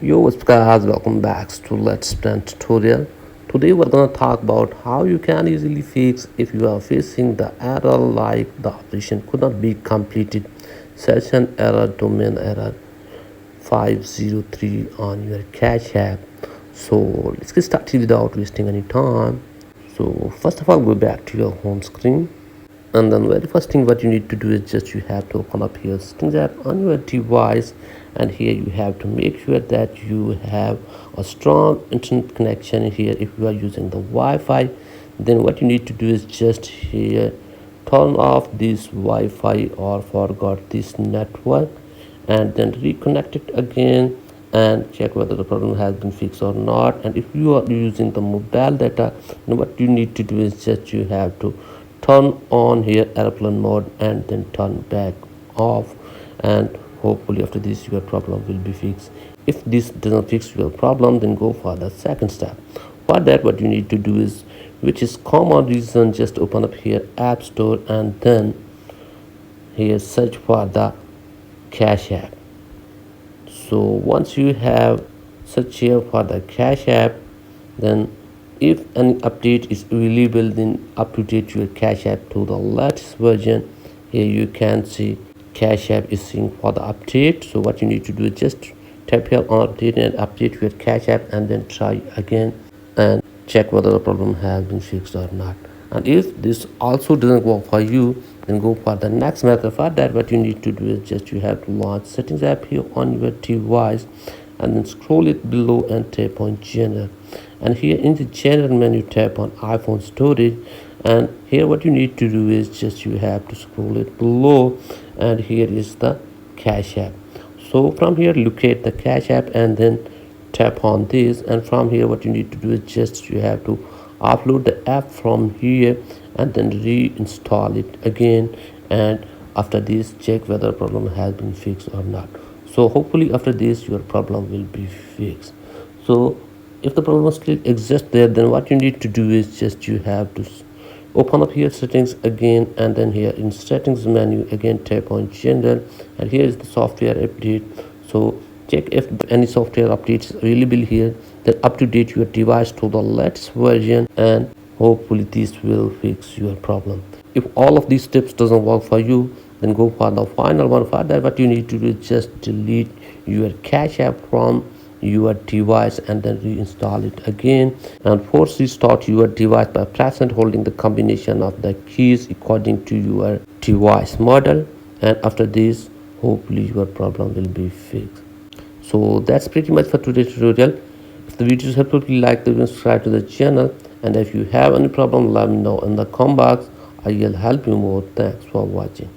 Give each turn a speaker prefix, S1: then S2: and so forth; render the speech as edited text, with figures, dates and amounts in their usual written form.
S1: Yo, what's up guys, welcome back to Let's Plan tutorial. Today we're gonna talk about how you can easily fix if you are facing the error like the operation could not be completed, session error, domain error 503 on your cache app. So let's get started without wasting any time. So first of all, go back to your home screen, and then very first thing what you need to do is just you have to open up here settings app on your device, and here you have to make sure that you have a strong internet connection. Here if you are using the Wi-Fi, then what you need to do is just here turn off this Wi-Fi or forgot this network, and then reconnect it again and check whether the problem has been fixed or not. And if you are using the mobile data, then what you need to do is just you have to turn on here airplane mode and then turn back off, and hopefully after this your problem will be fixed. If this doesn't fix your problem, then go for the second step. For that, what you need to do is, which is common reason, just open up here app store and then here search for the cache app. So once you have search here for the cache app, then if any update is available, then update your cache app to the latest version. Here you can see cache app is seeing for the update. So what you need to do is just tap here on update and update your cache app, and then try again and check whether the problem has been fixed or not. And if this also doesn't work for you, then go for the next method. For that, what you need to do is just you have to launch settings app here on your device, and then scroll it below and tap on general, and here in the general menu tap on iPhone storage. And here what you need to do is just you have to scroll it below, and here is the cache app. So from here locate the cache app and then tap on this, and from here what you need to do is just you have to upload the app from here and then reinstall it again, and after this check whether problem has been fixed or not. So hopefully after this your problem will be fixed. So if the problem still exists there, then what you need to do is just you have to open up here settings again, and then here in settings menu again tap on general, and here is the software update. So check if any software updates available here, then up to date your device to the latest version, and hopefully this will fix your problem. If all of these steps doesn't work for you, then go for the final one. For that, what you need to do is just delete your cache app from your device and then reinstall it again, and force restart your device by pressing and holding the combination of the keys according to your device model, and after this hopefully your problem will be fixed. So that's pretty much for today's tutorial. If the video is helpful, please like the video, subscribe to the channel, and if you have any problem let me know in the comment box. I will help you more. Thanks for watching.